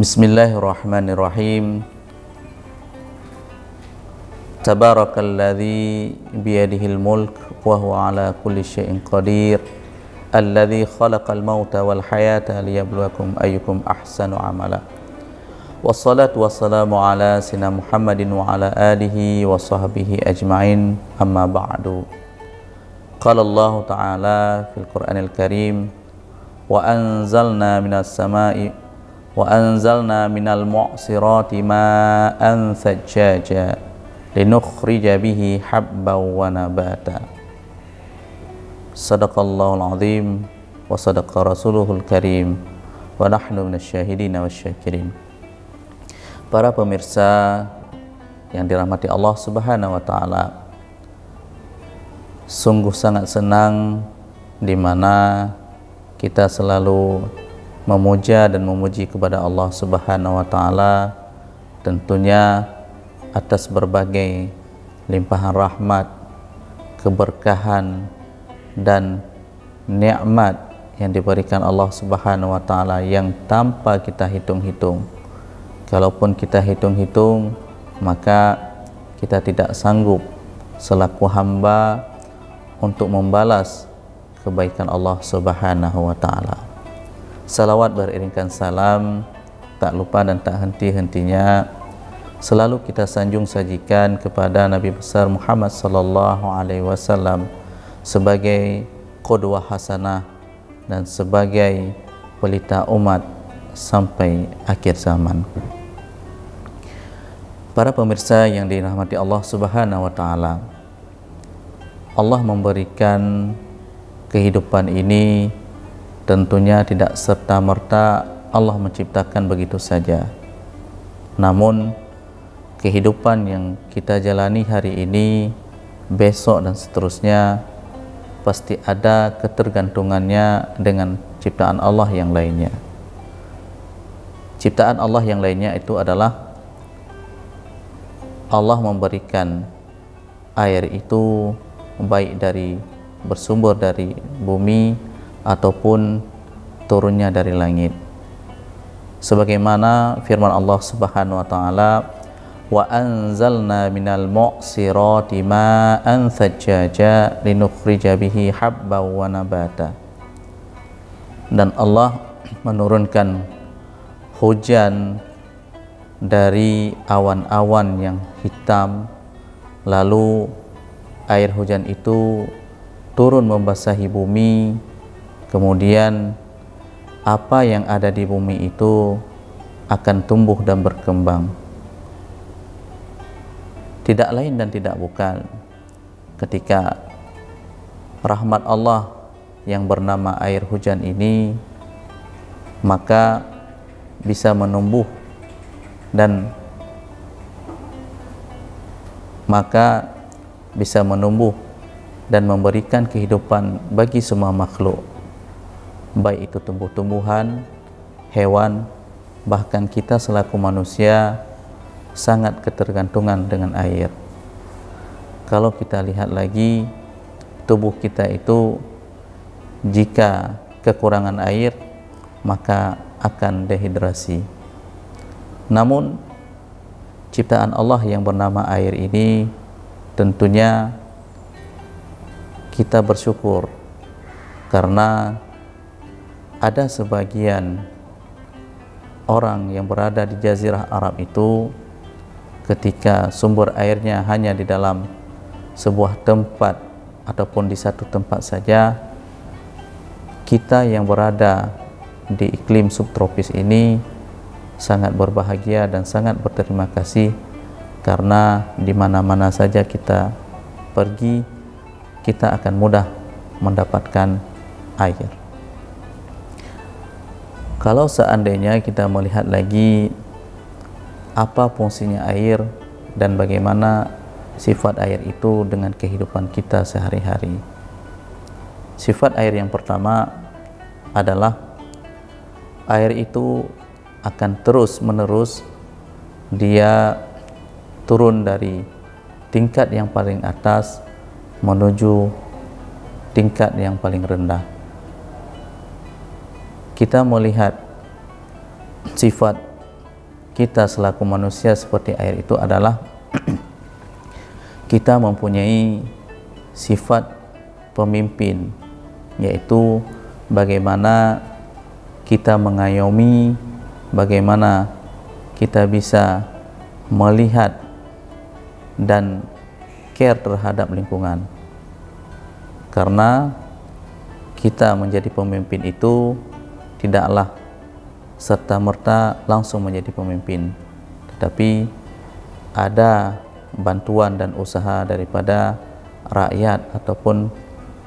Bismillahirrahmanirrahim. Tabarakalladzi biyadihil mulk wa huwa ala kulli syai'in qadir. Alladzi khalaqal mauta wal hayata liyabluwakum ayyukum ahsanu amala. Wassalatu wassalamu ala sayyidina Muhammadin wa ala alihi wa sahbihi ajma'in. Amma ba'du. Qala Allah Ta'ala fil Qur'anil Karim, wa anzalna minas sama'i wa anzalna minal mu'sirati ma'an thajjaja linukhrija bihi habban wa nabata. Sadaqallahul azim wa sadaqa rasuluhul karim wa nahnu minasyahidina wasyakirin. Para pemirsa yang dirahmati Allah Subhanahu wa taala, sungguh sangat senang di mana kita selalu memuja dan memuji kepada Allah Subhanahu wa taala, tentunya atas berbagai limpahan rahmat, keberkahan dan nikmat yang diberikan Allah Subhanahu wa taala yang tanpa kita hitung-hitung. Kalaupun kita hitung-hitung, maka kita tidak sanggup selaku hamba untuk membalas kebaikan Allah Subhanahu wa taala. Salawat beriringkan salam tak lupa dan tak henti-hentinya selalu kita sanjung sajikan kepada Nabi besar Muhammad sallallahu alaihi wasallam sebagai qudwah hasanah dan sebagai pelita umat sampai akhir zaman. Para pemirsa yang dirahmati Allah Subhanahu wa taala, Allah memberikan kehidupan ini tentunya tidak serta-merta Allah menciptakan begitu saja. Namun kehidupan yang kita jalani hari ini, besok dan seterusnya pasti ada ketergantungannya dengan ciptaan Allah yang lainnya. Ciptaan Allah yang lainnya itu adalah Allah memberikan air itu baik dari bersumber dari bumi ataupun turunnya dari langit. Sebagaimana firman Allah Subhanahu wa taala, wa anzalna minal mu'sirati ma'an thajjaja linukhrija bihi habban wa nabata. Dan Allah menurunkan hujan dari awan-awan yang hitam, lalu air hujan itu turun membasahi bumi. Kemudian apa yang ada di bumi itu akan tumbuh dan berkembang. Tidak lain dan tidak bukan ketika rahmat Allah yang bernama air hujan ini maka bisa menumbuh dan memberikan kehidupan bagi semua makhluk, baik itu tumbuh-tumbuhan, hewan, bahkan kita selaku manusia sangat ketergantungan dengan air. Kalau kita lihat lagi, tubuh kita itu jika kekurangan air maka akan dehidrasi. Namun ciptaan Allah yang bernama air ini tentunya kita bersyukur karena ada sebagian orang yang berada di Jazirah Arab itu ketika sumber airnya hanya di dalam sebuah tempat ataupun di satu tempat saja, kita yang berada di iklim subtropis ini sangat berbahagia dan sangat berterima kasih karena di mana-mana saja kita pergi, kita akan mudah mendapatkan air. Kalau seandainya kita melihat lagi apa fungsinya air dan bagaimana sifat air itu dengan kehidupan kita sehari-hari. Sifat air yang pertama adalah air itu akan terus-menerus dia turun dari tingkat yang paling atas menuju tingkat yang paling rendah. Kita melihat sifat kita selaku manusia seperti air itu adalah kita mempunyai sifat pemimpin, yaitu bagaimana kita mengayomi, bagaimana kita bisa melihat dan care terhadap lingkungan. Karena kita menjadi pemimpin itu tidaklah serta-merta langsung menjadi pemimpin, tetapi ada bantuan dan usaha daripada rakyat ataupun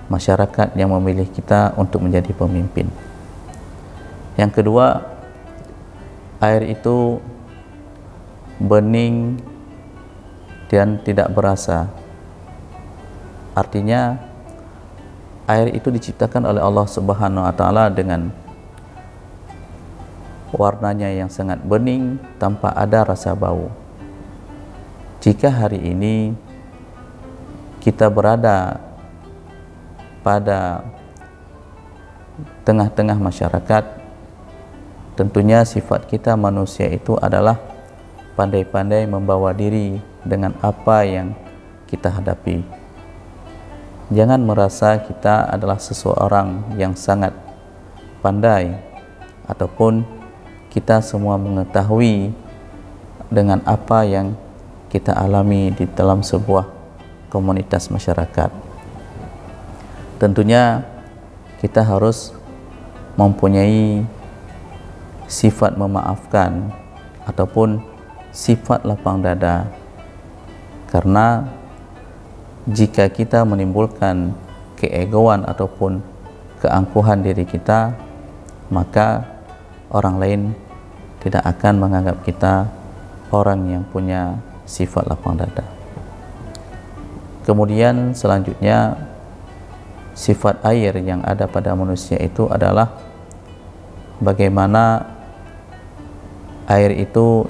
masyarakat yang memilih kita untuk menjadi pemimpin. Yang kedua, air itu bening dan tidak berasa. Artinya air itu diciptakan oleh Allah Subhanahu wa taala dengan warnanya yang sangat bening tanpa ada rasa bau. Jika hari ini kita berada pada tengah-tengah masyarakat, tentunya sifat kita manusia itu adalah pandai-pandai membawa diri dengan apa yang kita hadapi. Jangan merasa kita adalah seseorang yang sangat pandai ataupun kita semua mengetahui dengan apa yang kita alami di dalam sebuah komunitas masyarakat. Tentunya kita harus mempunyai sifat memaafkan ataupun sifat lapang dada, karena jika kita menimbulkan keegoan ataupun keangkuhan diri kita, maka orang lain tidak akan menganggap kita orang yang punya sifat lapang dada. Kemudian selanjutnya, sifat air yang ada pada manusia itu adalah bagaimana air itu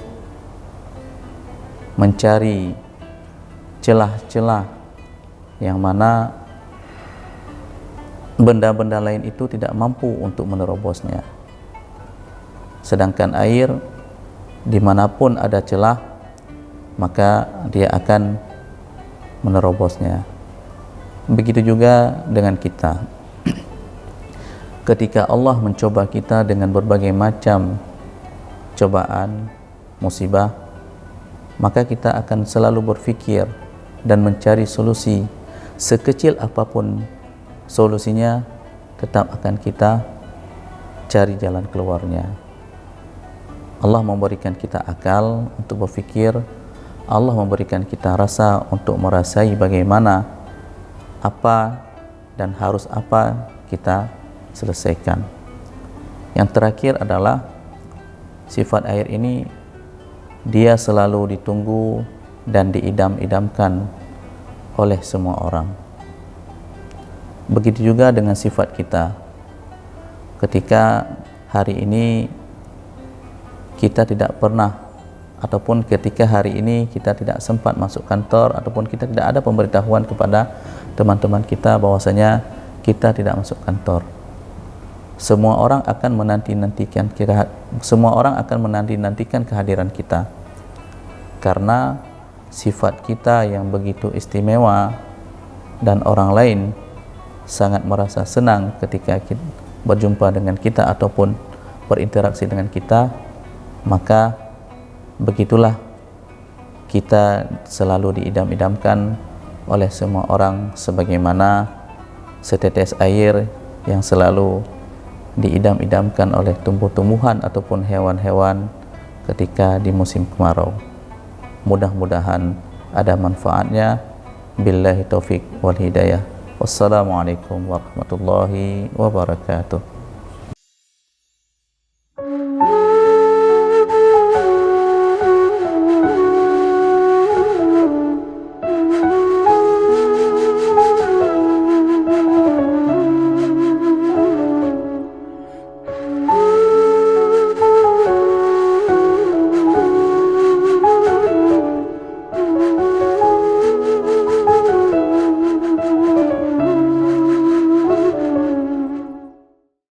mencari celah-celah yang mana benda-benda lain itu tidak mampu untuk menerobosnya. Sedangkan air dimanapun ada celah, maka dia akan menerobosnya. Begitu juga dengan kita. Ketika Allah mencoba kita dengan berbagai macam cobaan, musibah, maka kita akan selalu berfikir dan mencari solusi. Sekecil apapun solusinya, tetap akan kita cari jalan keluarnya. Allah memberikan kita akal untuk berfikir, Allah memberikan kita rasa untuk merasai bagaimana apa dan harus apa kita selesaikan. Yang terakhir adalah sifat air ini dia selalu ditunggu dan diidam-idamkan oleh semua orang. Begitu juga dengan sifat kita. Ketika hari ini kita tidak pernah ataupun ketika hari ini kita tidak sempat masuk kantor ataupun kita tidak ada pemberitahuan kepada teman-teman kita bahwasanya kita tidak masuk kantor, semua orang akan menanti-nantikan kehadiran kita, karena sifat kita yang begitu istimewa dan orang lain sangat merasa senang ketika kita berjumpa dengan kita ataupun berinteraksi dengan kita, maka begitulah kita selalu diidam-idamkan oleh semua orang sebagaimana setetes air yang selalu diidam-idamkan oleh tumbuh-tumbuhan ataupun hewan-hewan ketika di musim kemarau. Mudah-mudahan ada manfaatnya. Billahi taufik wal hidayah. Wassalamualaikum warahmatullahi wabarakatuh.